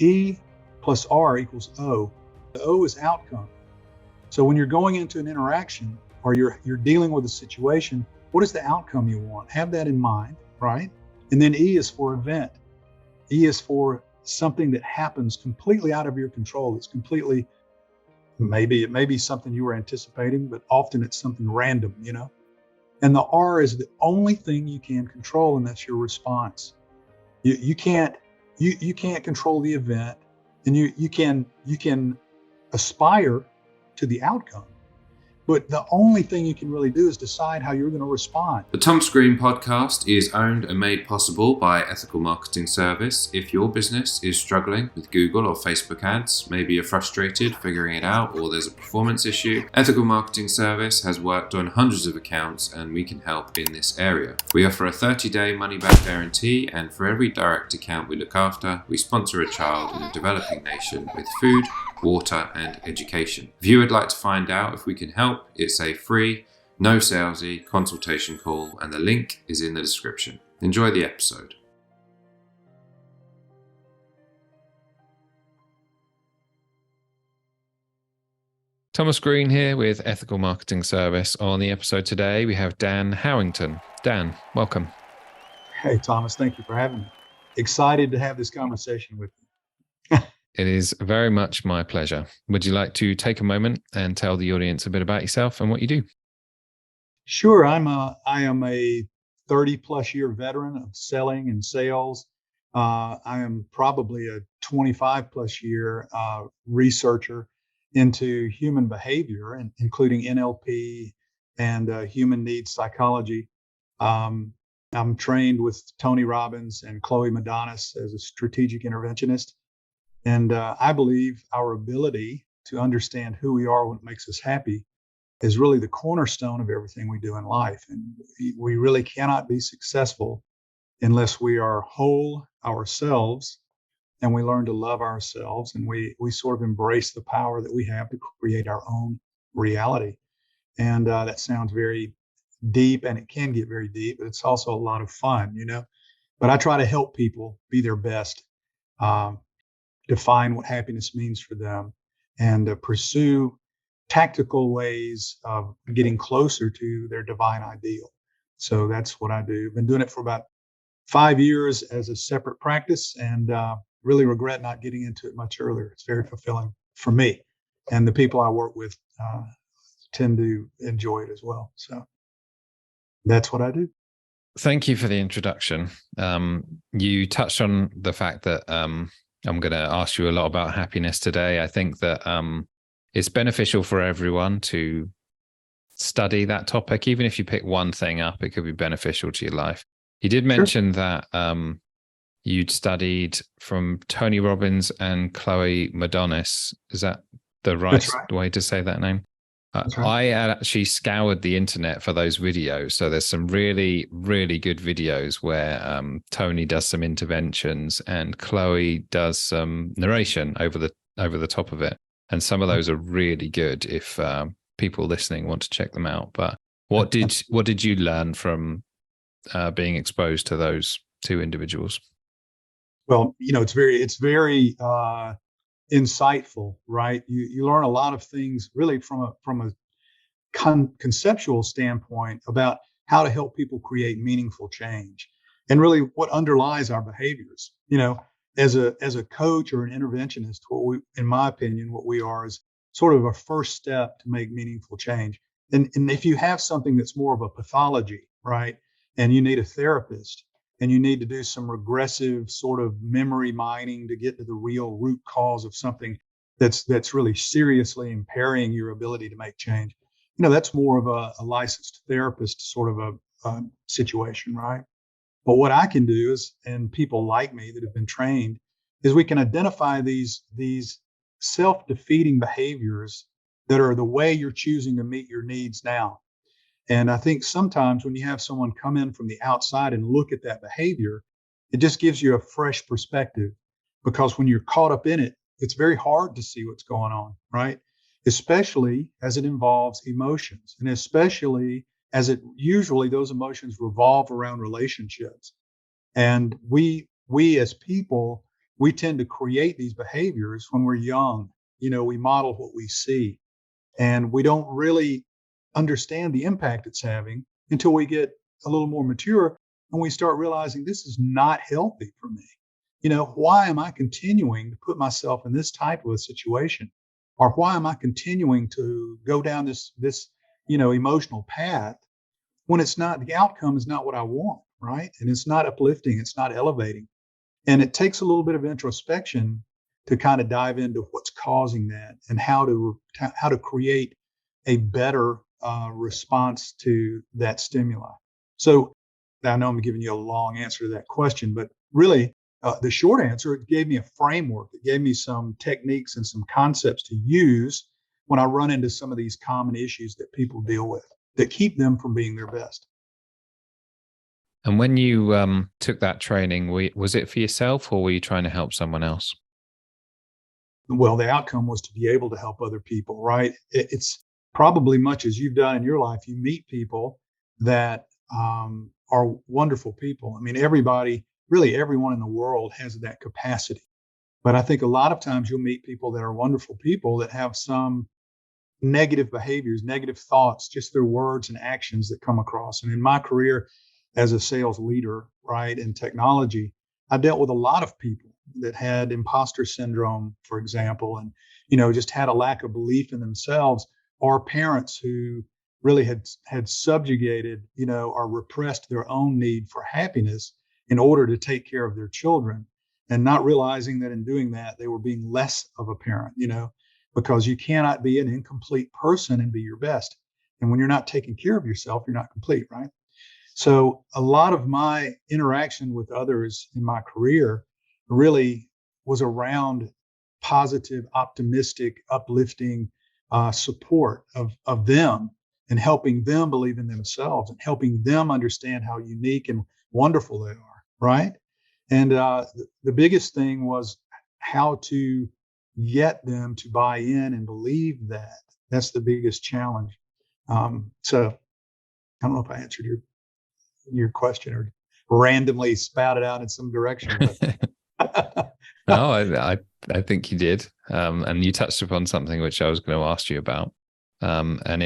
E plus R equals O. The O is outcome. So when you're going into an interaction or you're dealing with a situation, what is the outcome you want? Have that in mind, right? And then E is for event. E is for something that happens completely out of your control. It's completely, maybe it may be something you were anticipating, but often it's something random, And the R is the only thing you can control, and that's your response. You can't control the event, and you can aspire to the outcome. But the only thing you can really do is decide how you're going to respond. The Tom Screen podcast is owned and made possible by Ethical Marketing Service. If your business is struggling with Google or Facebook ads, maybe you're frustrated figuring it out or there's a performance issue, Ethical Marketing Service has worked on hundreds of accounts and we can help in this area. We offer a 30-day money-back guarantee, and for every direct account we look after, we sponsor a child in a developing nation with food, water and education. If you would like to find out if we can help, it's a free, no salesy consultation call, and the link is in the description. Enjoy the episode. Thomas Green here with Ethical Marketing Service. On the episode today, we have Dan Howington. Dan, welcome. Hey, Thomas, thank you for having me. Excited to have this conversation with you. It is very much my pleasure. Would you like to take a moment and tell the audience a bit about yourself and what you do? Sure. I am a 30-plus year veteran of selling and sales. I am probably a 25-plus year researcher into human behavior, and including NLP and human needs psychology. I'm trained with Tony Robbins and Chloe Madonis as a strategic interventionist. And I believe our ability to understand who we are, what makes us happy, is really the cornerstone of everything we do in life. And we really cannot be successful unless we are whole ourselves and we learn to love ourselves, and we sort of embrace the power that we have to create our own reality. And that sounds very deep, and it can get very deep, but it's also a lot of fun, But I try to help people be their best. Define what happiness means for them, and pursue tactical ways of getting closer to their divine ideal. So that's what I do. Been doing it for about 5 years as a separate practice, and really regret not getting into it much earlier. It's very fulfilling for me, and the people I work with tend to enjoy it as well. So that's what I do. Thank you for the introduction. You touched on the fact that I'm going to ask you a lot about happiness today. I think that it's beneficial for everyone to study that topic. Even if you pick one thing up, it could be beneficial to your life. You did mention that you'd studied from Tony Robbins and Chloe Madonis. Is that the right way to say that name? I actually scoured the internet for those videos. So there's some really, really good videos where Tony does some interventions and Chloe does some narration over the top of it. And some of those are really good if people listening want to check them out. But what did you learn from being exposed to those two individuals? Well, it's very insightful, right? You learn a lot of things really from a conceptual standpoint about how to help people create meaningful change, and really what underlies our behaviors. As a coach or an interventionist, in my opinion, what we are is sort of a first step to make meaningful change. And if you have something that's more of a pathology, right, and you need a therapist, and you need to do some regressive sort of memory mining to get to the real root cause of something that's really seriously impairing your ability to make change. That's more of a licensed therapist sort of a situation, right? But what I can do is, and people like me that have been trained, is we can identify these self-defeating behaviors that are the way you're choosing to meet your needs now. And I think sometimes when you have someone come in from the outside and look at that behavior, it just gives you a fresh perspective, because when you're caught up in it, it's very hard to see what's going on, right? Especially as it involves emotions, and especially as usually those emotions revolve around relationships. And we as people we tend to create these behaviors when we're young. We model what we see, and we don't really understand the impact it's having until we get a little more mature and we start realizing this is not healthy for me. Why am I continuing to put myself in this type of a situation? Or why am I continuing to go down this emotional path when it's not, the outcome is not what I want, right? And it's not uplifting, it's not elevating. And it takes a little bit of introspection to kind of dive into what's causing that and how to create a better response to that stimuli. So I know I'm giving you a long answer to that question, but really, the short answer, it gave me a framework. It gave me some techniques and some concepts to use when I run into some of these common issues that people deal with that keep them from being their best. And when you took that training, was it for yourself or were you trying to help someone else? Well, the outcome was to be able to help other people, right? It's probably much as you've done in your life. You meet people that are wonderful people. I mean, everybody, really everyone in the world has that capacity. But I think a lot of times you'll meet people that are wonderful people that have some negative behaviors, negative thoughts, just their words and actions that come across. And in my career as a sales leader, right, in technology, I dealt with a lot of people that had imposter syndrome, for example, and just had a lack of belief in themselves, or parents who really had subjugated, or repressed their own need for happiness in order to take care of their children, and not realizing that in doing that they were being less of a parent, because you cannot be an incomplete person and be your best. And when you're not taking care of yourself, you're not complete, right? So a lot of my interaction with others in my career really was around positive, optimistic, uplifting support of them, and helping them believe in themselves and helping them understand how unique and wonderful they are, right? And the biggest thing was how to get them to buy in and believe that. That's the biggest challenge. So I don't know if I answered your question or randomly spouted out in some direction, but No, I think you did, and you touched upon something which I was going to ask you about, and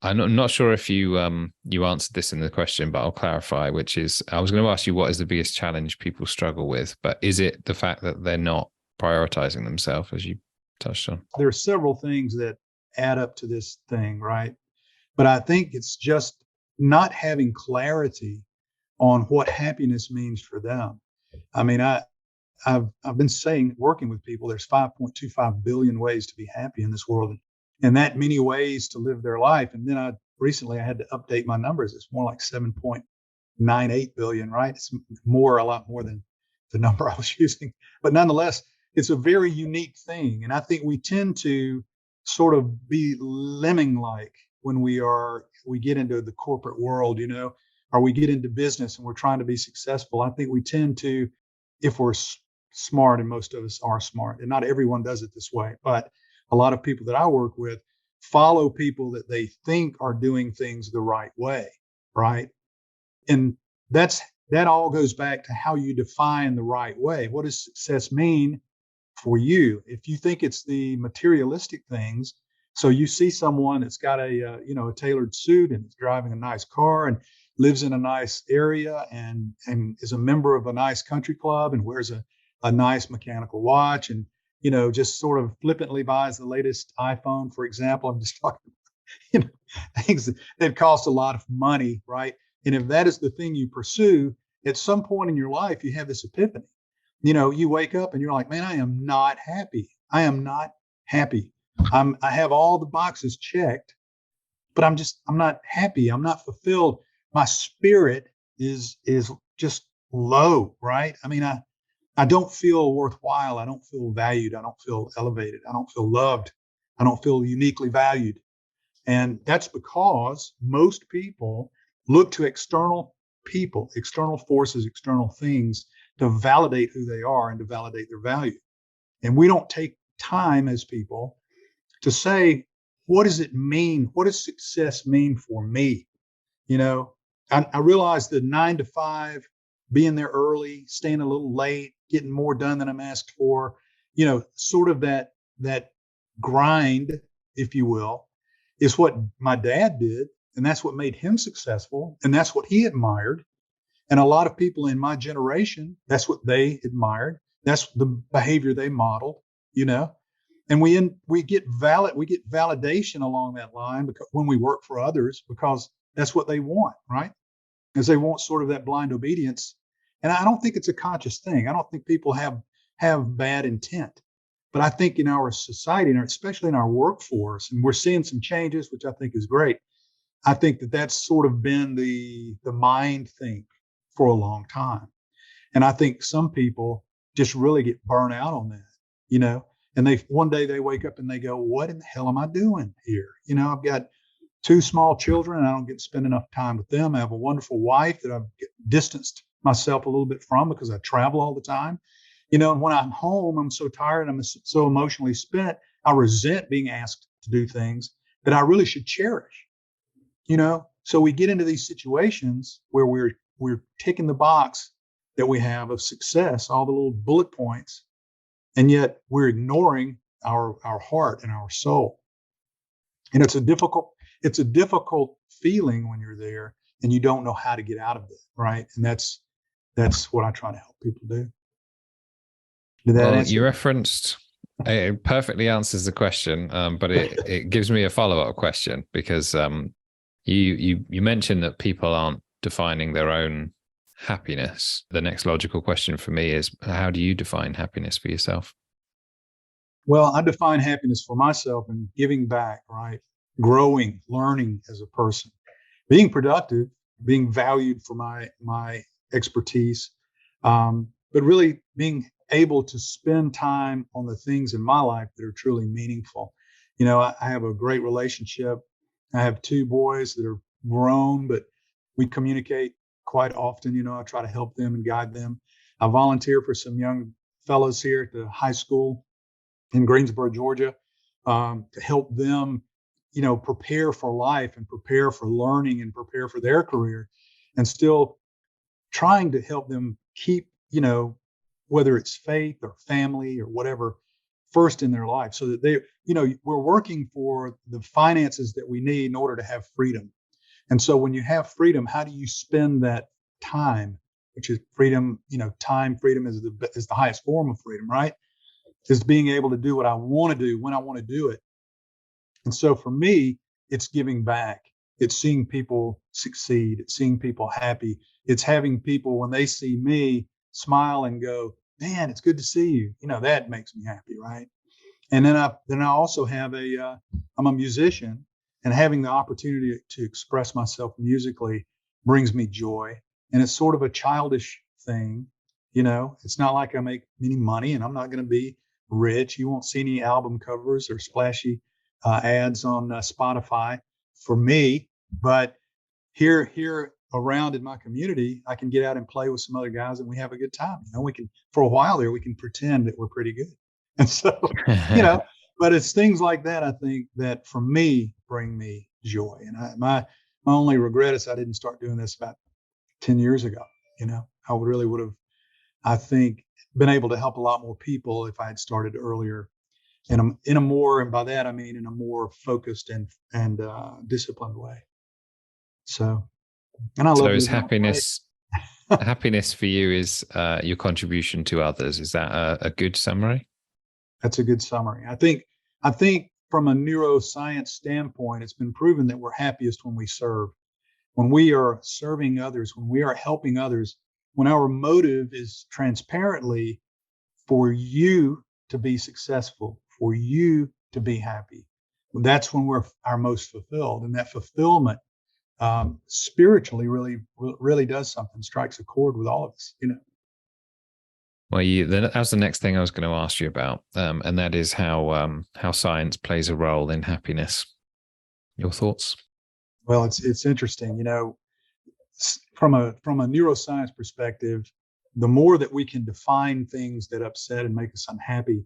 I'm not sure if you answered this in the question, but I'll clarify. Which is, I was going to ask you what is the biggest challenge people struggle with, but is it the fact that they're not prioritizing themselves, as you touched on? there are several things that add up to this thing, right? But I think it's just not having clarity on what happiness means for them. I mean, I've been saying, working with people, there's 5.25 billion ways to be happy in this world, and that many ways to live their life. And then recently I had to update my numbers. It's more like 7.98 billion, right? It's a lot more than the number I was using. But nonetheless, it's a very unique thing. And I think we tend to sort of be lemming-like when we get into the corporate world, or we get into business and we're trying to be successful. I think we tend to, if we're smart, and most of us are smart, and not everyone does it this way, but a lot of people that I work with follow people that they think are doing things the right way, right? And that all goes back to how you define the right way. What does success mean for you? If you think it's the materialistic things, so you see someone that's got a tailored suit and is driving a nice car and lives in a nice area and is a member of a nice country club and wears a nice mechanical watch and just sort of flippantly buys the latest iPhone, for example. I'm just talking things that cost a lot of money, right? And if that is the thing you pursue, at some point in your life you have this epiphany. You wake up and you're like, man, I am not happy. I am not happy. I have all the boxes checked, but I'm not happy. I'm not fulfilled. My spirit is just low, right? I mean, I don't feel worthwhile. I don't feel valued. I don't feel elevated. I don't feel loved. I don't feel uniquely valued. And that's because most people look to external people, external forces, external things to validate who they are and to validate their value. And we don't take time as people to say, what does it mean? What does success mean for me? I realize the 9 to 5, being there early, staying a little late, getting more done than I'm asked for. Sort of that grind, if you will, is what my dad did, and that's what made him successful, and that's what he admired. And a lot of people in my generation, that's what they admired. That's the behavior they modeled, you know. And we get validation along that line because when we work for others, because that's what they want, right? Because they want sort of that blind obedience. And I don't think it's a conscious thing. I don't think people have bad intent. But I think in our society, and especially in our workforce, and we're seeing some changes, which I think is great. I think that that's sort of been the mind thing for a long time. And I think some people just really get burnt out on that, you know, and they one day they wake up and they go, what in the hell am I doing here? I've got two small children and I don't get to spend enough time with them. I have a wonderful wife that I've distanced myself a little bit from because I travel all the time. And when I'm home, I'm so tired, I'm so emotionally spent. I resent being asked to do things that I really should cherish. So we get into these situations where we're ticking the box that we have of success, all the little bullet points, and yet we're ignoring our heart and our soul. And it's a difficult feeling when you're there and you don't know how to get out of it, right? And that's what I try to help people do. Did that answer? You referenced it perfectly answers the question, but it gives me a follow-up question because you mentioned that people aren't defining their own happiness. The next logical question for me is, how do you define happiness for yourself? Well, I define happiness for myself in giving back, right? Growing, learning as a person, being productive, being valued for my expertise, but really being able to spend time on the things in my life that are truly meaningful. I have a great relationship. I have two boys that are grown, but we communicate quite often. I try to help them and guide them. I volunteer for some young fellows here at the high school in Greensboro, Georgia, to help them, prepare for life and prepare for learning and prepare for their career, and still trying to help them keep, whether it's faith or family or whatever, first in their life, so that we're working for the finances that we need in order to have freedom. And so when you have freedom, how do you spend that time, which is freedom? Time freedom is the highest form of freedom, right? Is being able to do what I want to do when I want to do it. And so for me, it's giving back. It's seeing people succeed. It's seeing people happy. It's having people, when they see me, smile and go, man, it's good to see you. That makes me happy, right? And then I also have I'm a musician, and having the opportunity to express myself musically brings me joy. And it's sort of a childish thing. It's not like I make any money, and I'm not going to be rich. You won't see any album covers or splashy ads on Spotify for me. But here around in my community, I can get out and play with some other guys, and we have a good time. We can, for a while there, we can pretend that we're pretty good. And so, but it's things like that, I think, that for me bring me joy. And my only regret is I didn't start doing this about 10 years ago. I would have, I think, been able to help a lot more people if I had started earlier, and by that I mean in a more focused and disciplined way. So, and I love. So is happiness for you is your contribution to others? Is that a good summary? That's a good summary. I think from a neuroscience standpoint, it's been proven that we're happiest when we serve, when we are serving others, when we are helping others, when our motive is transparently for you to be successful, for you to be happy. That's when we're our most fulfilled. And that fulfillment spiritually really does something, strikes a chord with all of us, Well, that was the next thing I was going to ask you about, and that is how science plays a role in happiness. Your thoughts? Well, it's interesting, from a neuroscience perspective, the more that we can define things that upset and make us unhappy,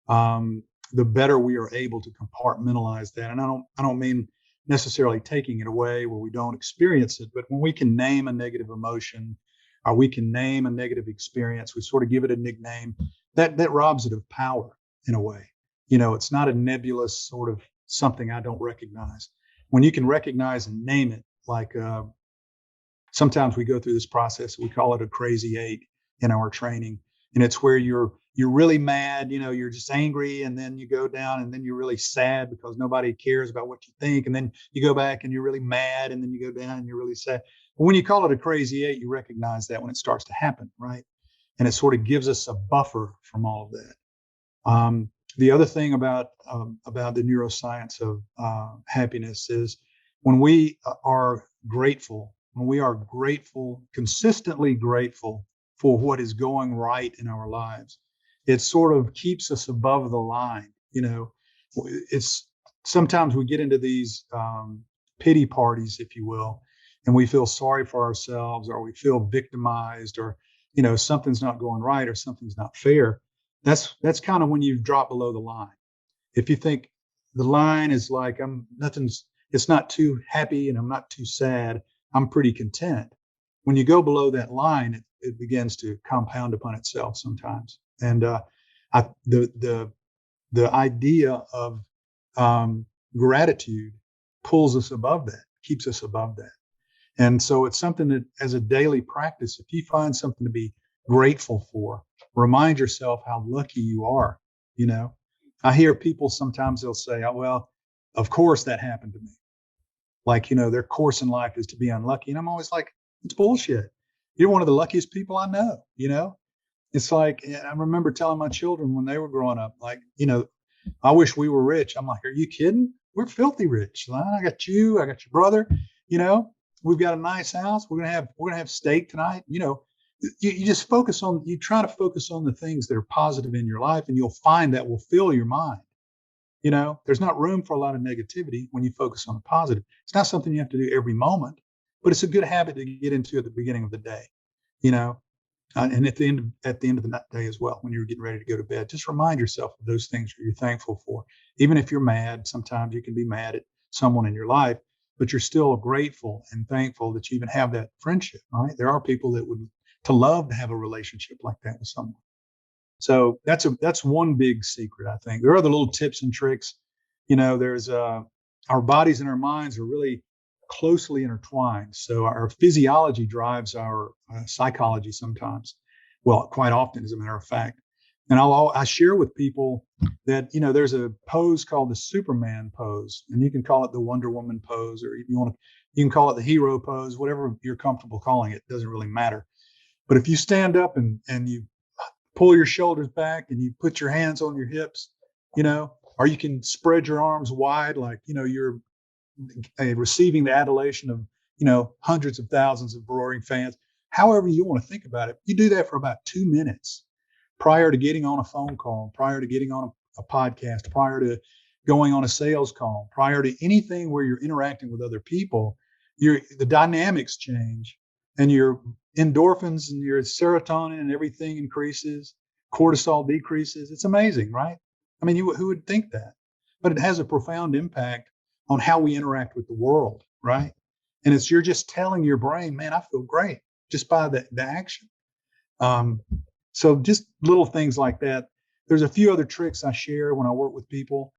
the better we are able to compartmentalize that. And I don't mean necessarily taking it away where we don't experience it, but when we can name a negative emotion, or we can name a negative experience. We sort of give it a nickname that robs it of power in a way. It's not a nebulous sort of something I don't recognize. When you can recognize and name it, like sometimes we go through this process, we call it a crazy eight in our training. And it's where you're really mad, you're just angry, and then you go down and then you're really sad because nobody cares about what you think. And then you go back and you're really mad, and then you go down and you're really sad. But when you call it a crazy eight, you recognize that when it starts to happen, right? And it sort of gives us a buffer from all of that. The other thing about the neuroscience of happiness is when we are grateful, consistently grateful for what is going right in our lives, it sort of keeps us above the line. It's sometimes we get into these pity parties, if you will, and we feel sorry for ourselves, or we feel victimized, or something's not going right, or something's not fair. That's kind of when you drop below the line. If you think the line is like it's not too happy and I'm not too sad, I'm pretty content. When you go below that line, it begins to compound upon itself sometimes. And the idea of gratitude pulls us above that, keeps us above that. And so it's something that, as a daily practice, if you find something to be grateful for, remind yourself how lucky you are. I hear people sometimes, they'll say, oh, well, of course that happened to me. Like, their course in life is to be unlucky. And I'm always like, it's bullshit. You're one of the luckiest people I know. It's like, I remember telling my children when they were growing up, like, I wish we were rich. I'm like, are you kidding? We're filthy rich. I got you, I got your brother, we've got a nice house. We're gonna have steak tonight. You just you try to focus on the things that are positive in your life, and you'll find that will fill your mind. There's not room for a lot of negativity when you focus on the positive. It's not something you have to do every moment, but it's a good habit to get into at the beginning of the day, and at the end of the day as well, when you're getting ready to go to bed. Just remind yourself of those things that you're thankful for. Even if you're mad, sometimes you can be mad at someone in your life, but you're still grateful and thankful that you even have that friendship, right? There are people that would love to have a relationship like that with someone. So that's one big secret, I think. There are other little tips and tricks. There's our bodies and our minds are really closely intertwined. So our physiology drives our psychology sometimes. Well, quite often, as a matter of fact. And I share with people that, there's a pose called the Superman pose, and you can call it the Wonder Woman pose, or if you can call it the hero pose, whatever you're comfortable calling it, doesn't really matter. But if you stand up and you pull your shoulders back and you put your hands on your hips, or you can spread your arms wide, like, you're receiving the adulation of, hundreds of thousands of roaring fans. However you want to think about it, you do that for about 2 minutes prior to getting on a phone call, prior to getting on a podcast, prior to going on a sales call, prior to anything where you're interacting with other people. The dynamics change, and your endorphins and your serotonin and everything increases, cortisol decreases. It's amazing, right? I mean, who would think that? But it has a profound impact on how we interact with the world, right? And you're just telling your brain, man, I feel great, just by the action. So just little things like that. There's a few other tricks I share when I work with people.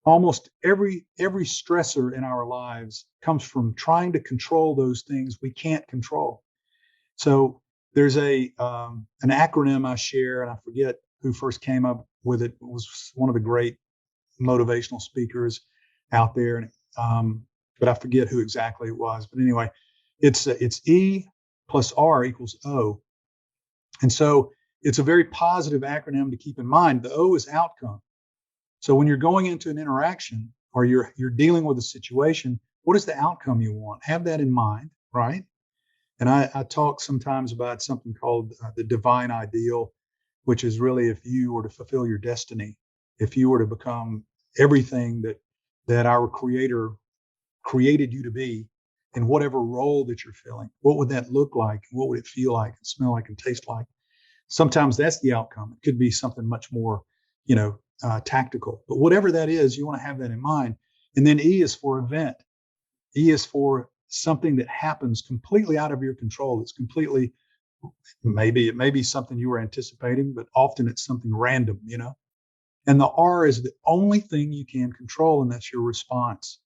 Almost every stressor in our lives comes from trying to control those things we can't control. So there's an acronym I share, and I forget who first came up with it. It was one of the great motivational speakers out there, but I forget who exactly it was. But anyway, it's E plus R equals O, and so it's a very positive acronym to keep in mind. The O is outcome. So when you're going into an interaction or you're dealing with a situation, what is the outcome you want? Have that in mind, right? And I talk sometimes about something called the divine ideal, which is really if you were to fulfill your destiny, if you were to become everything that our Creator created you to be, in whatever role that you're filling, what would that look like? What would it feel like and smell like and taste like? Sometimes that's the outcome. It could be something much more, tactical. But whatever that is, you want to have that in mind. And then E is for event. E is for something that happens completely out of your control. It's completely Maybe it may be something you were anticipating, but often it's something random, And the R is the only thing you can control, and that's your response.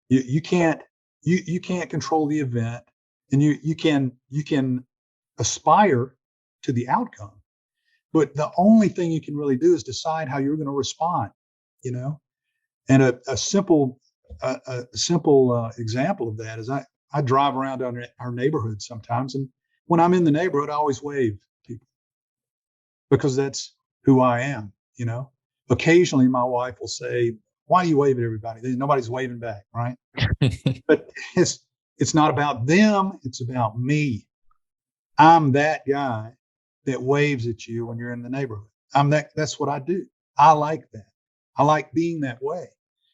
You can't you can't control the event, and you can aspire to the outcome, but the only thing you can really do is decide how you're going to respond. You know, and a simple example of that is I drive around our neighborhood sometimes, and when I'm in the neighborhood, I always wave to people because that's who I am. Occasionally my wife will say, "Why do you wave at everybody?" Nobody's waving back, right? But it's not about them; it's about me. I'm that guy that waves at you when you're in the neighborhood. That's what I do. I like that. I like being that way.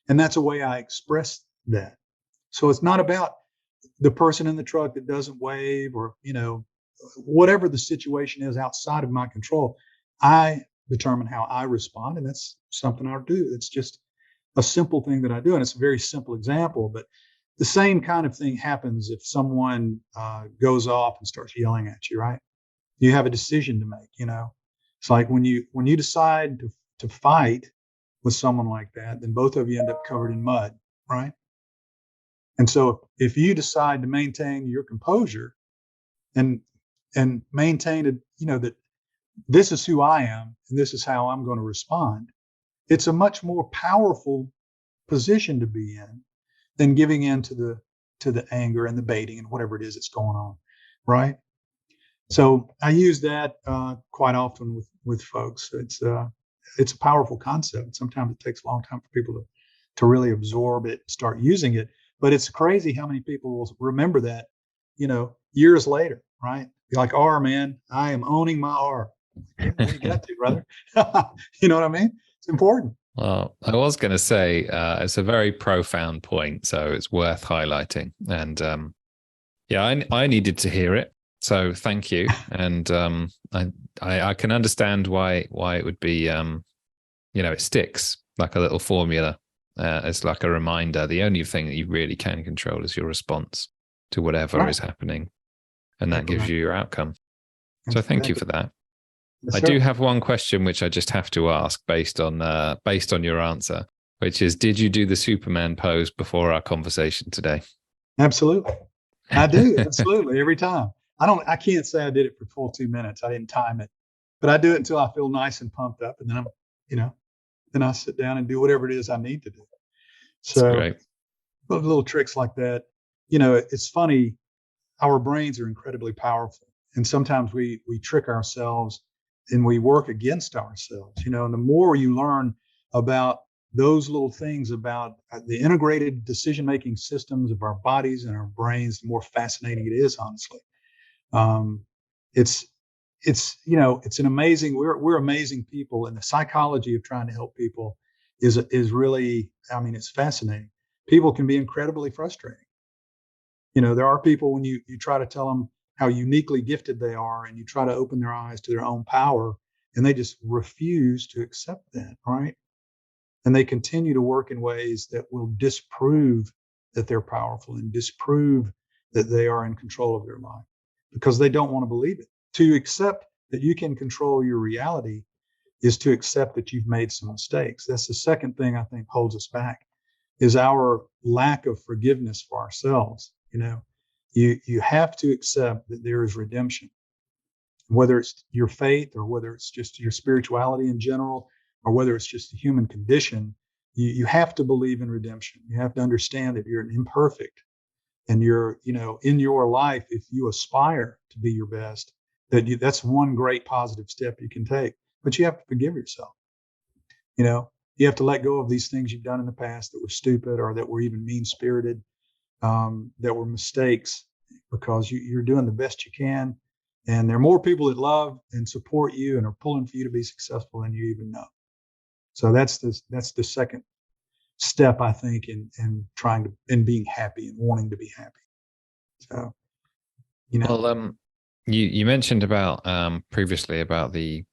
And that's a way I express that. So it's not about the person in the truck that doesn't wave or, whatever the situation is outside of my control. I determine how I respond. And that's something I do. It's just a simple thing that I do. And it's a very simple example, but the same kind of thing happens if someone goes off and starts yelling at you, right? You have a decision to make. It's like when you decide to fight with someone like that, then both of you end up covered in mud, right? And so if you decide to maintain your composure and maintain it, that this is who I am and this is how I'm going to respond, it's a much more powerful position to be in than giving in to the anger and the baiting and whatever it is that's going on, right? So I use that quite often with folks. It's a powerful concept. Sometimes it takes a long time for people to really absorb it, start using it. But it's crazy how many people will remember that, years later, right? Be like, R, man, I am owning my R. Yeah, where you got to, brother? You know what I mean? It's important. Well, I was going to say it's a very profound point, so it's worth highlighting. And yeah, I needed to hear it, so thank you. And I can understand why it would be it sticks like a little formula. It's like a reminder. The only thing that you really can control is your response to whatever is happening, and that gives you your outcome. So thank you for that. Yes, I do have one question which I just have to ask based on your answer, which is: did you do the Superman pose before our conversation today? Absolutely, I do. Absolutely, every time. I can't say I did it for full 2 minutes. I didn't time it, but I do it until I feel nice and pumped up, and then then I sit down and do whatever it is I need to do. So little tricks like that. It's funny. Our brains are incredibly powerful, and sometimes we trick ourselves and we work against ourselves. And the more you learn about those little things about the integrated decision-making systems of our bodies and our brains, the more fascinating it is, honestly. It's it's an amazing, we're amazing people, and the psychology of trying to help people is really, it's fascinating. People can be incredibly frustrating. There are people when you try to tell them how uniquely gifted they are and you try to open their eyes to their own power, and they just refuse to accept that, right? And they continue to work in ways that will disprove that they're powerful and disprove that they are in control of their life because they don't want to believe it. To accept that you can control your reality is to accept that you've made some mistakes. That's the second thing I think holds us back, is our lack of forgiveness for ourselves. You have to accept that there is redemption, whether it's your faith or whether it's just your spirituality in general, or whether it's just the human condition. You have to believe in redemption. You have to understand that you're imperfect, and you're, in your life, if you aspire to be your best, that's one great positive step you can take. But you have to forgive yourself. You have to let go of these things you've done in the past that were stupid or that were even mean-spirited, that were mistakes, because you're doing the best you can. And there are more people that love and support you and are pulling for you to be successful than you even know. So that's the second step, I think, in trying to, in being happy and wanting to be happy. So, Well, you mentioned about previously about the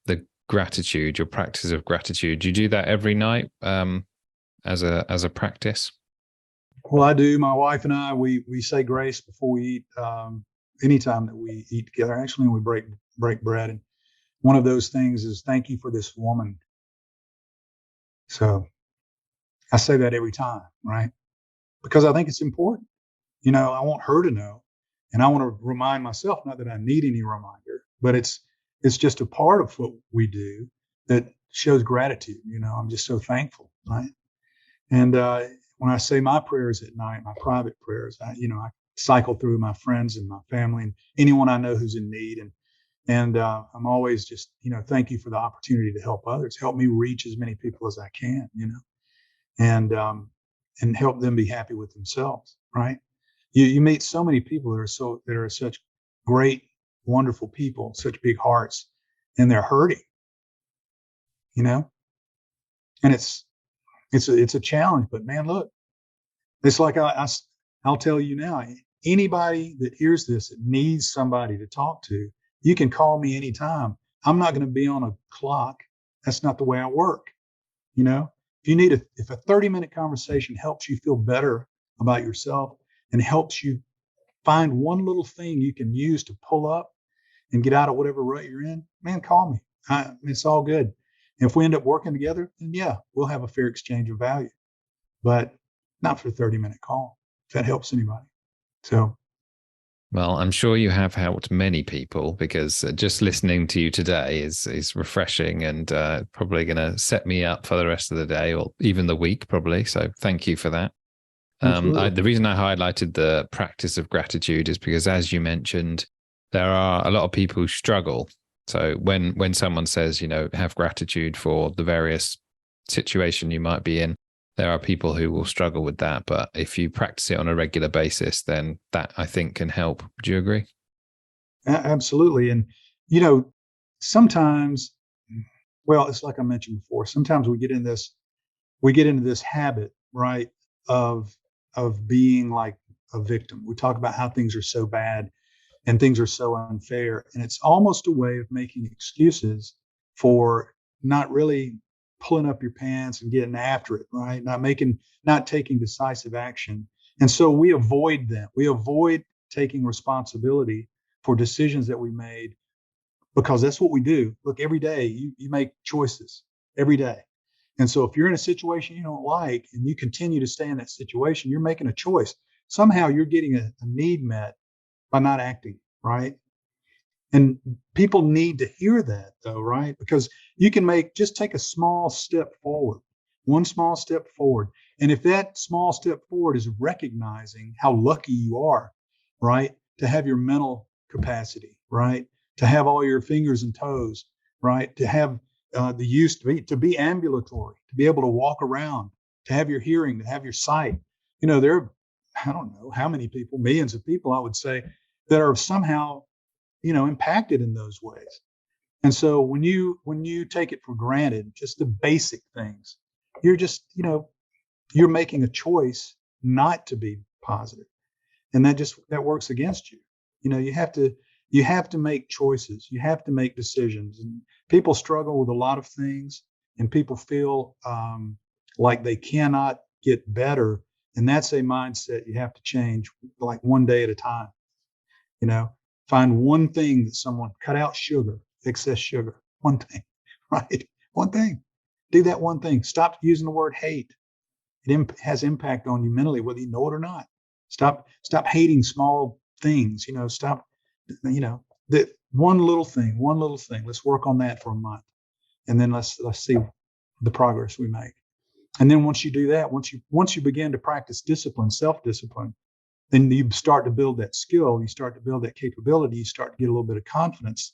gratitude, your practice of gratitude. Do you do that every night as a practice? Well, I do. My wife and I, we say grace before we eat anytime that we eat together. Actually, when we break bread, and one of those things is thank you for this woman. So I say that every time, right? Because I think it's important. I want her to know, and I want to remind myself, not that I need any reminder, but it's just a part of what we do that shows gratitude. I'm just so thankful, right? And when I say my prayers at night, my private prayers, I cycle through my friends and my family and anyone I know who's in need, and I'm always just thank you for the opportunity to help others, help me reach as many people as I can, and help them be happy with themselves, right? You meet so many people that are such great, wonderful people, such big hearts, and they're hurting, you know, and it's a challenge. But man, look, it's like I'll tell you now. Anybody that hears this that needs somebody to talk to, you can call me anytime. I'm not going to be on a clock. That's not the way I work. You know, if a 30-minute conversation helps you feel better about yourself and helps you find one little thing you can use to pull up and get out of whatever rut you're in, man, call me. It's all good. And if we end up working together, then yeah, we'll have a fair exchange of value, but not for a 30-minute call, if that helps anybody. So, Well, I'm sure you have helped many people, because just listening to you today is refreshing, and probably going to set me up for the rest of the day or even the week, probably. So thank you for that. absolutely. The reason I highlighted the practice of gratitude is because, as you mentioned, there are a lot of people who struggle. So when someone says, have gratitude for the various situation you might be in, there are people who will struggle with that. But if you practice it on a regular basis, then that, I think, can help. Do you agree? Absolutely. And, you know, sometimes, well, it's like I mentioned before, sometimes we get into this habit, right, of being like a victim. We talk about how things are so bad and things are so unfair, and it's almost a way of making excuses for not really pulling up your pants and getting after it, right? Not taking decisive action. And so we avoid them. We avoid taking responsibility for decisions that we made, because that's what we do. Look, every day you make choices every day. And so if you're in a situation you don't like and you continue to stay in that situation, you're making a choice. Somehow you're getting a need met by not acting, right? And people need to hear that though, right? Because you can just take a small step forward, one small step forward. And if that small step forward is recognizing how lucky you are, right? To have your mental capacity, right? To have all your fingers and toes, right? To have the use to be ambulatory, to be able to walk around, to have your hearing, to have your sight. There are, I don't know how many people, millions of people, I would say, that are somehow impacted in those ways. And so when you take it for granted, just the basic things, you're just you're making a choice not to be positive, and that works against you. You have to make choices, you have to make decisions, and people struggle with a lot of things, and people feel like they cannot get better, and that's a mindset you have to change, like one day at a time. you know Find one thing that someone cut out sugar, excess sugar, one thing. Right? One thing. Do that one thing. Stop using the word hate. Has impact on you mentally, whether you know it or not. Stop hating small things. Stop. That one little thing. Let's work on that for a month, and then let's see the progress we make. And then once you do that, once you begin to practice discipline, self-discipline, then you start to build that skill, you start to build that capability, you start to get a little bit of confidence.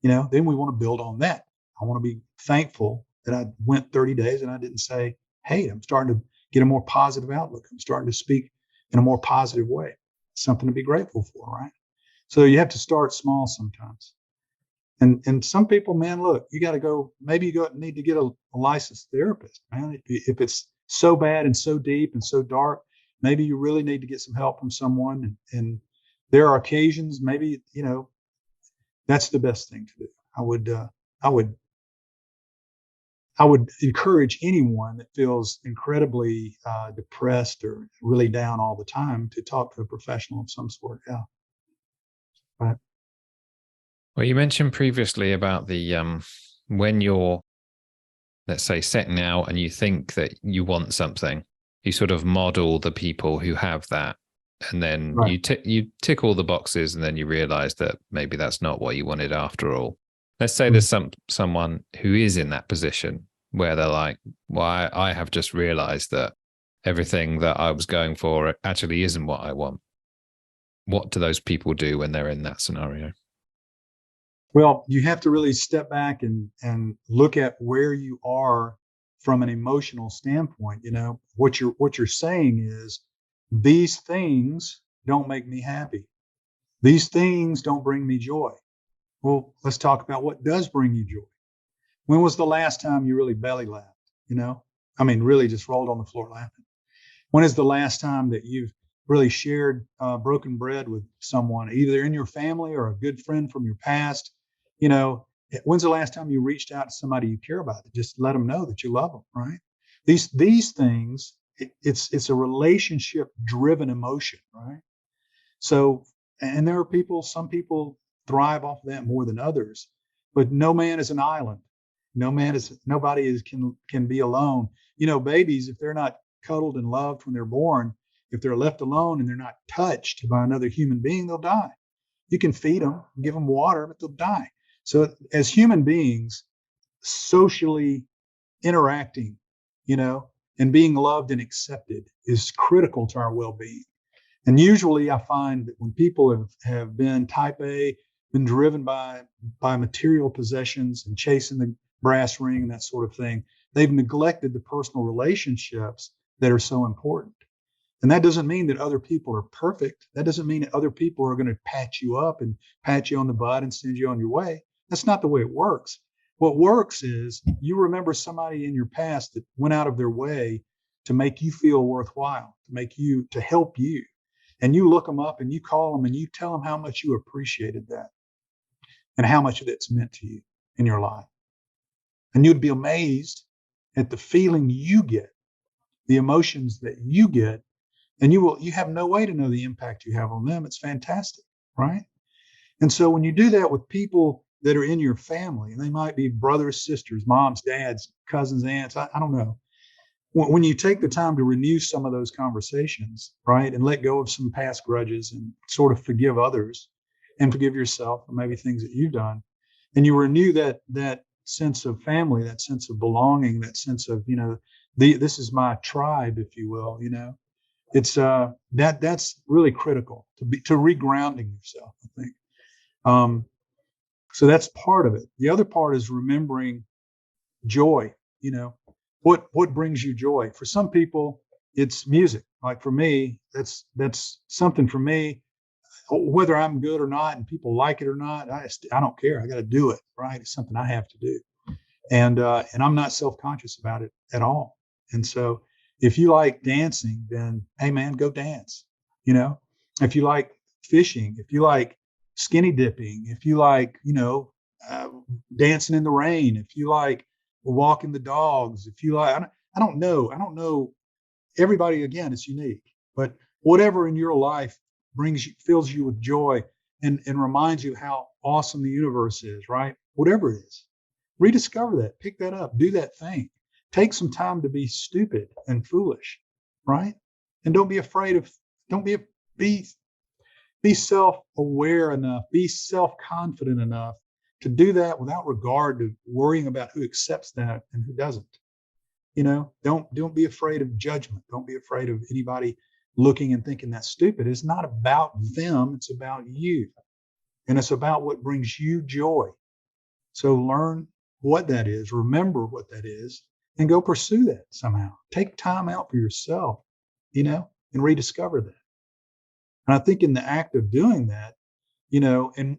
Then we want to build on that. I want to be thankful that I went 30 days and I didn't say, hey, I'm starting to get a more positive outlook. I'm starting to speak in a more positive way. Something to be grateful for, right? So you have to start small sometimes. And some people, man, look, you got to go. Maybe need to get a licensed therapist, man. If it's so bad and so deep and so dark, maybe you really need to get some help from someone. And there are occasions, maybe that's the best thing to do. I would I would encourage anyone that feels incredibly depressed or really down all the time to talk to a professional of some sort. Yeah. Right. Well, you mentioned previously about the when you're, let's say, setting out and you think that you want something, you sort of model the people who have that, and then Right. you tick all the boxes, and then you realize that maybe that's not what you wanted after all. Let's say Mm. there's someone who is in that position where they're like, well, I have just realized that everything that I was going for actually isn't what I want. What do those people do when they're in that scenario? Well, you have to really step back and look at where you are from an emotional standpoint. You know, what you're saying is these things don't make me happy. These things don't bring me joy. Well, let's talk about what does bring you joy. When was the last time you really belly laughed? You know, I mean, really just rolled on the floor laughing. When is the last time that you've really shared broken bread with someone, either in your family or a good friend from your past? You know, when's the last time you reached out to somebody you care about to just let them know that you love them? Right? These things, it's a relationship driven emotion, right? So, and there are people, some people thrive off of that more than others, but no man is an island. Nobody can be alone. You know, babies, if they're not cuddled and loved when they're born, if they're left alone and they're not touched by another human being, they'll die. You can feed them, give them water, but they'll die. So as human beings, socially interacting, you know, and being loved and accepted is critical to our well-being. And usually I find that when people have been type A, been driven by material possessions and chasing the brass ring and that sort of thing, they've neglected the personal relationships that are so important. And that doesn't mean that other people are perfect. That doesn't mean that other people are going to pat you up and pat you on the butt and send you on your way. That's not the way it works. What works is you remember somebody in your past that went out of their way to make you feel worthwhile, to help you. And you look them up and you call them and you tell them how much you appreciated that and how much that's meant to you in your life. And you'd be amazed at the feeling you get, the emotions that you get, and you have no way to know the impact you have on them. It's fantastic, right? And so when you do that with people that are in your family, and they might be brothers, sisters, moms, dads, cousins, aunts, I don't know. When you take the time to renew some of those conversations, right, and let go of some past grudges and sort of forgive others and forgive yourself for maybe things that you've done, and you renew that sense of family, that sense of belonging, that sense of, you know, this is my tribe, if you will, you know, it's that's really critical to regrounding yourself, I think. Um, so that's part of it. The other part is remembering joy. You know, what brings you joy? For some people, it's music. Like for me, that's something for me. Whether I'm good or not, and people like it or not, I don't care. I got to do it. Right? It's something I have to do, and I'm not self conscious about it at all. And so, if you like dancing, then hey man, go dance. You know, if you like fishing, if you like skinny dipping, if you like, you know, uh, dancing in the rain, if you like walking the dogs, if you like, I don't know. Everybody again is unique, but whatever in your life fills you with joy and reminds you how awesome the universe is, right? Whatever it is, rediscover that, pick that up, do that thing. Take some time to be stupid and foolish, right? And don't be afraid of, don't be, be self-aware enough, be self-confident enough to do that without regard to worrying about who accepts that and who doesn't. You know, don't be afraid of judgment. Don't be afraid of anybody looking and thinking that's stupid. It's not about them, it's about you. And it's about what brings you joy. So learn what that is, remember what that is, and go pursue that somehow. Take time out for yourself, you know, and rediscover that. And I think in the act of doing that, you know, and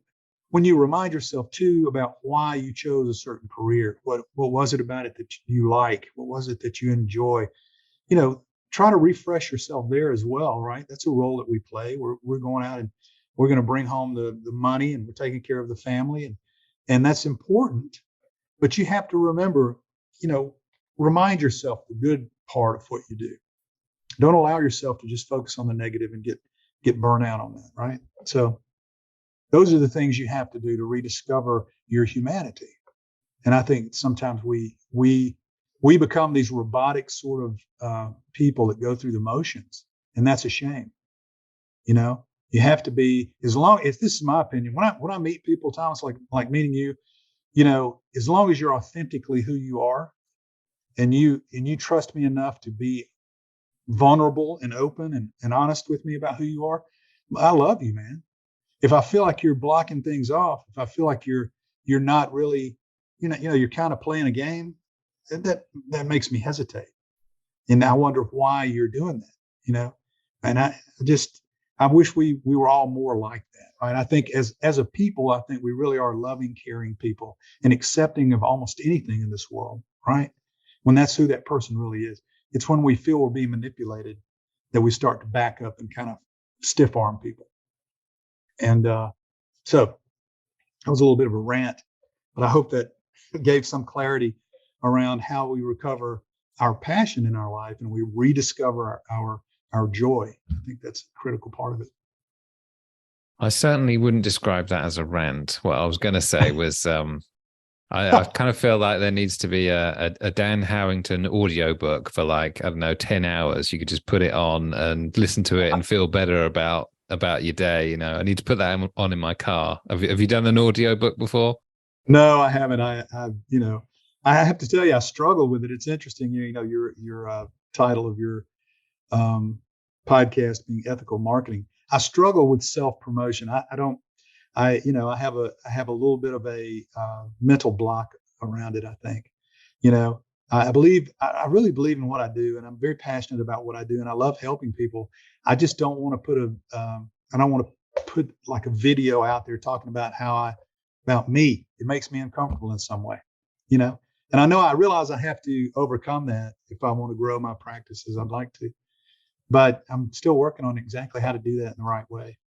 when you remind yourself too about why you chose a certain career, what was it about it that you like? What was it that you enjoy? You know, try to refresh yourself there as well, right? That's a role that we play. We're going out and we're going to bring home the money and we're taking care of the family and that's important. But you have to remember, you know, remind yourself the good part of what you do. Don't allow yourself to just focus on the negative and get burnt out on that, right? So those are the things you have to do to rediscover your humanity. And I think sometimes we become these robotic sort of people that go through the motions, and that's a shame. You know, you have to be, as long as, this is my opinion, when I meet people, Thomas, like meeting you, you know, as long as you're authentically who you are, and you trust me enough to be vulnerable and open and honest with me about who you are, I love you, man. If I feel like you're blocking things off, if I feel like you're not really, you're kind of playing a game, that makes me hesitate. And I wonder why you're doing that, you know? And I wish we were all more like that, right? I think as a people, I think we really are loving, caring people and accepting of almost anything in this world, right? When that's who that person really is. It's when we feel we're being manipulated that we start to back up and kind of stiff arm people. And so that was a little bit of a rant, but I hope that gave some clarity around how we recover our passion in our life and we rediscover our joy. I think that's a critical part of it. I certainly wouldn't describe that as a rant. What I was going to say was, I kind of feel like there needs to be a Dan Howington audiobook for, like, I don't know, 10 hours. You could just put it on and listen to it and feel better about your day. You know, I need to put that on in my car. Have you done an audiobook before? No, I haven't. I have to tell you, I struggle with it. It's interesting. Your title of your um, podcast being ethical marketing. I struggle with self promotion. I don't. I have a little bit of a mental block around it. I think, I really believe in what I do, and I'm very passionate about what I do, and I love helping people. I just don't want to I don't want to put like a video out there talking about about me. It makes me uncomfortable in some way, you know. And I realize I have to overcome that if I want to grow my practices. I'd like to, but I'm still working on exactly how to do that in the right way,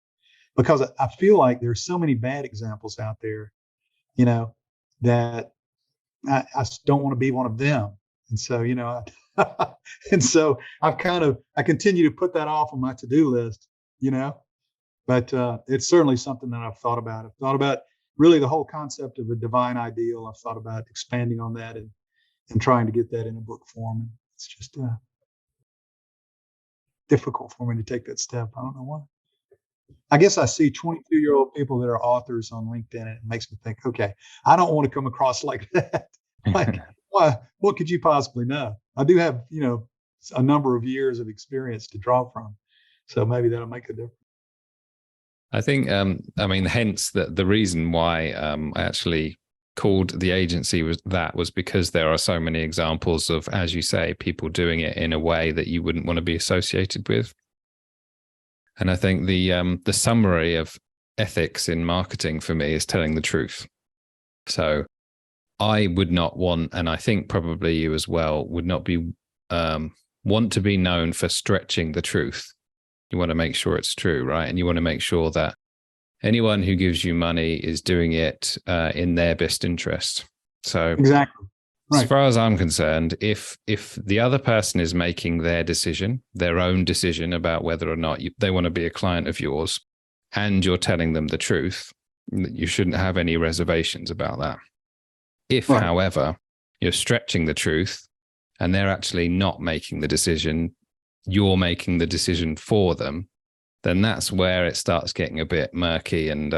because I feel like there's so many bad examples out there, you know, that I don't want to be one of them. And so, and so I continue to put that off on my to-do list, you know, but it's certainly something that I've thought about. I've thought about really the whole concept of a divine ideal. I've thought about expanding on that and trying to get that in a book form. It's just difficult for me to take that step. I don't know why. I guess I see 22-year-old people that are authors on LinkedIn, and it makes me think, okay, I don't want to come across like that. Like, what could you possibly know? I do have, a number of years of experience to draw from. So maybe that'll make a difference. I think, hence the reason why I actually called the agency was because there are so many examples of, as you say, people doing it in a way that you wouldn't want to be associated with. And I think the summary of ethics in marketing for me is telling the truth. So I would not want, and I think probably you as well, would not be want to be known for stretching the truth. You want to make sure it's true, right? And you want to make sure that anyone who gives you money is doing it in their best interest. So exactly. Right. As far as I'm concerned, if the other person is making their decision, their own decision about whether or not they want to be a client of yours, and you're telling them the truth, you shouldn't have any reservations about that. If, right, however, you're stretching the truth and they're actually not making the decision, you're making the decision for them, then that's where it starts getting a bit murky, and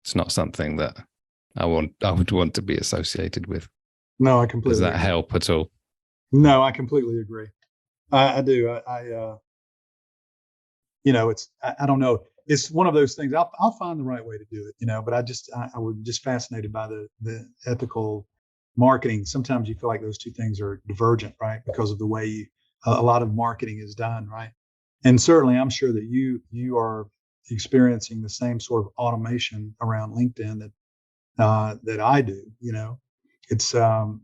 it's not something that I would want to be associated with. No, I completely. Does that help at all? No, I completely agree. I do. I don't know. It's one of those things. I'll find the right way to do it, but I was just fascinated by the ethical marketing. Sometimes you feel like those two things are divergent, right? Because of the way a lot of marketing is done, right? And certainly I'm sure that you are experiencing the same sort of automation around LinkedIn that I do. It's an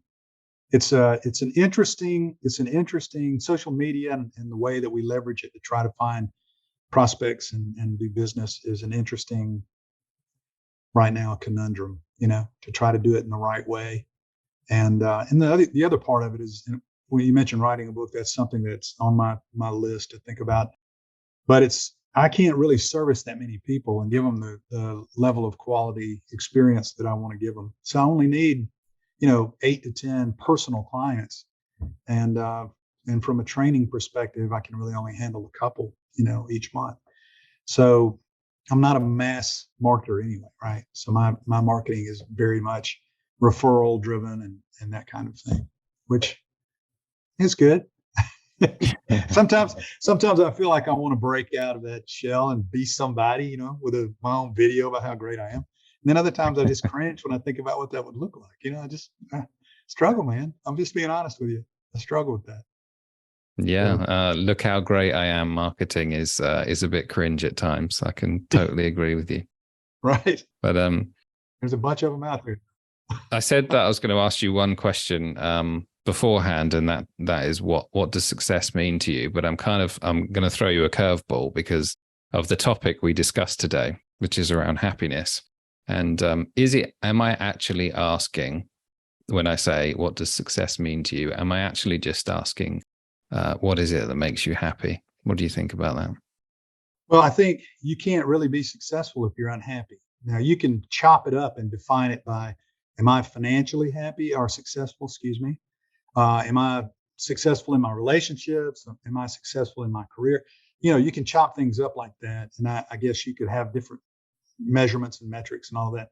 interesting social media, and the way that we leverage it to try to find prospects and do business is an interesting, right now, conundrum, to try to do it in the right way. And the other part of it is, when you mentioned writing a book, that's something that's on my list to think about. But I can't really service that many people and give them the level of quality experience that I want to give them. So I only need, 8 to 10 personal clients. And, and from a training perspective, I can really only handle a couple, each month. So I'm not a mass marketer anyway, right? So my marketing is very much referral driven and that kind of thing, which is good. sometimes I feel like I want to break out of that shell and be somebody, with my own video about how great I am. And then other times I just cringe when I think about what that would look like. I just struggle, man. I'm just being honest with you. I struggle with that. Yeah, look how great I am. Marketing is a bit cringe at times. I can totally agree with you. Right. But there's a bunch of them out there. I said that I was going to ask you one question beforehand, and that is what does success mean to you? But I'm going to throw you a curveball because of the topic we discussed today, which is around happiness. And am I actually asking, when I say what does success mean to you, am I actually just asking what is it that makes you happy? What do you think about that? Well, I think you can't really be successful if you're unhappy. Now you can chop it up and define it by, am I financially happy or successful? Excuse me. Am I successful in my relationships? Am I successful in my career? You can chop things up like that. And I guess you could have different measurements and metrics and all that.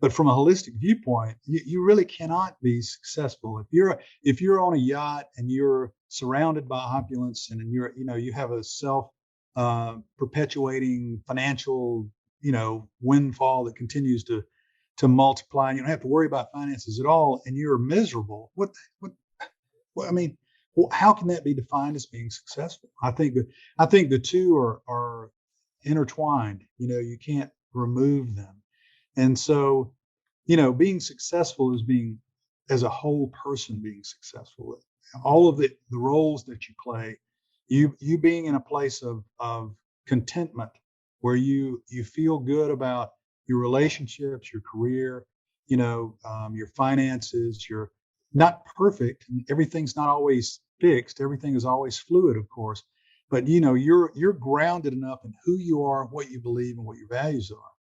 But from a holistic viewpoint, you really cannot be successful if you're on a yacht and you're surrounded by opulence and you have a self perpetuating financial windfall that continues to multiply. And you don't have to worry about finances at all, and you're miserable. What I mean, how can that be defined as being successful? I think the two are intertwined. You can't remove them. And so, being successful is being, as a whole person, being successful. All of the roles that you play, you being in a place of contentment where you feel good about your relationships, your career, your finances. You're not perfect, and everything's not always fixed. Everything is always fluid, of course. But you're grounded enough in who you are, what you believe, and what your values are,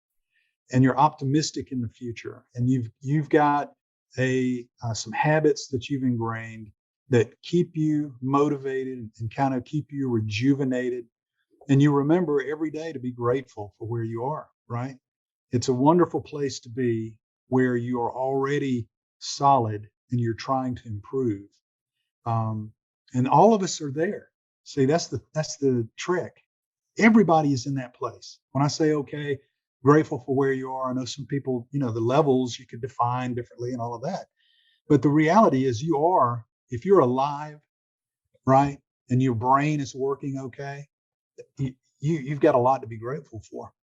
and you're optimistic in the future, and you've got some habits that you've ingrained that keep you motivated and kind of keep you rejuvenated, and you remember every day to be grateful for where you are. Right? It's a wonderful place to be, where you are already solid and you're trying to improve, and all of us are there. See, that's the trick. Everybody is in that place. When I say, okay, grateful for where you are, I know some people, the levels you could define differently and all of that. But the reality is, if you're alive, right, and your brain is working okay, you've got a lot to be grateful for.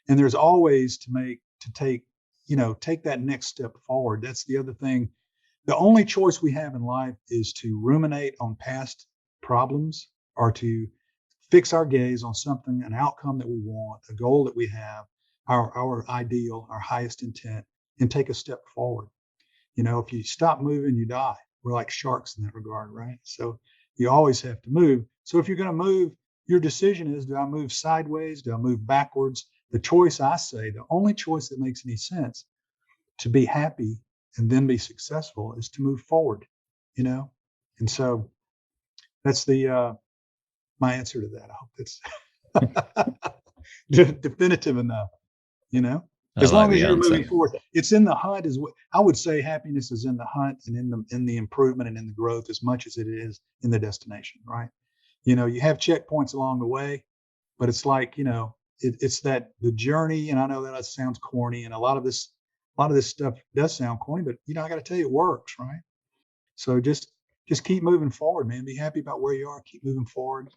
And there's always take that next step forward. That's the other thing. The only choice we have in life is to ruminate on past problems, or to fix our gaze on something, an outcome that we want, a goal that we have, our ideal, our highest intent, and take a step forward. If you stop moving, you die. We're like sharks in that regard, right? So you always have to move. So if you're going to move, your decision is, do I move sideways? Do I move backwards? The choice, I say, the only choice that makes any sense to be happy and then be successful, is to move forward, And so that's my answer to that. I hope that's definitive enough, as long as you're moving forward. It's in the hunt, is what I would say. Happiness is in the hunt and in the improvement and in the growth, as much as it is in the destination, right? You have checkpoints along the way, but it's like, it's that the journey. And I know that sounds corny, and a lot of this stuff does sound corny, but I got to tell you, it works, right? So just keep moving forward, man. Be happy about where you are. Keep moving forward.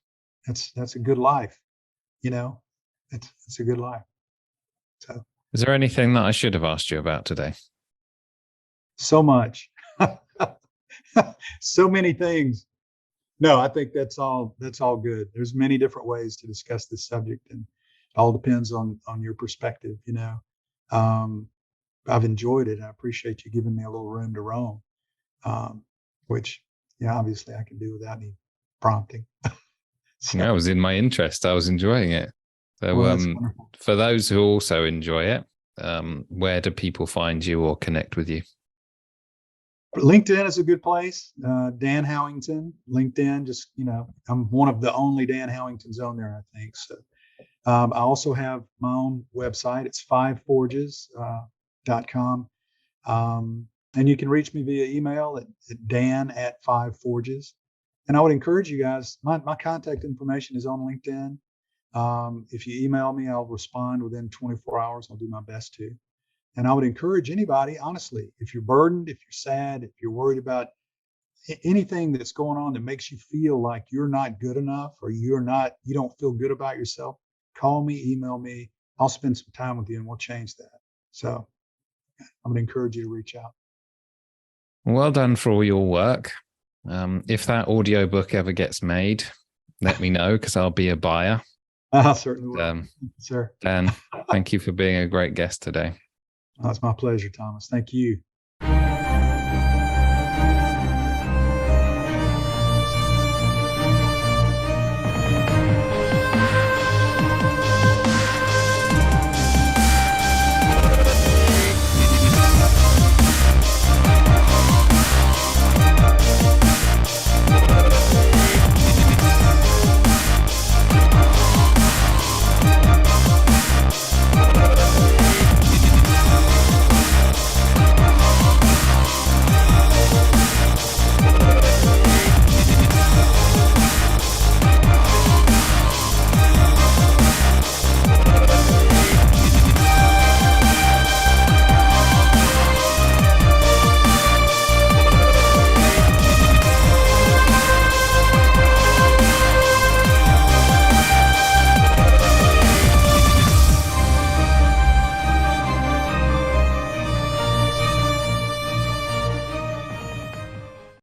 That's a good life. It's a good life. So, is there anything that I should have asked you about today? So much, so many things. No, I think that's all good. There's many different ways to discuss this subject, and it all depends on your perspective. I've enjoyed it. I appreciate you giving me a little room to roam, which, obviously I can do without any prompting. So. Yeah, it was in my interest. I was enjoying it. So, Well, that's wonderful. for those who also enjoy it, where do people find you or connect with you? LinkedIn is a good place. Dan Howington, LinkedIn. Just I'm one of the only Dan Howingtons on there, I think. So I also have my own website. It's fiveforges.com. And you can reach me via email at dan@fiveforges. And I would encourage you guys, my contact information is on LinkedIn. If you email me, I'll respond within 24 hours. I'll do my best to. And I would encourage anybody, honestly, if you're burdened, if you're sad, if you're worried about anything that's going on that makes you feel like you're not good enough or you don't feel good about yourself, call me, email me. I'll spend some time with you and we'll change that. So I would encourage you to reach out. Well done for all your work. If that audiobook ever gets made, let me know because I'll be a buyer. I certainly will. Sir. Dan, thank you for being a great guest today. Oh, it's my pleasure, Thomas. Thank you.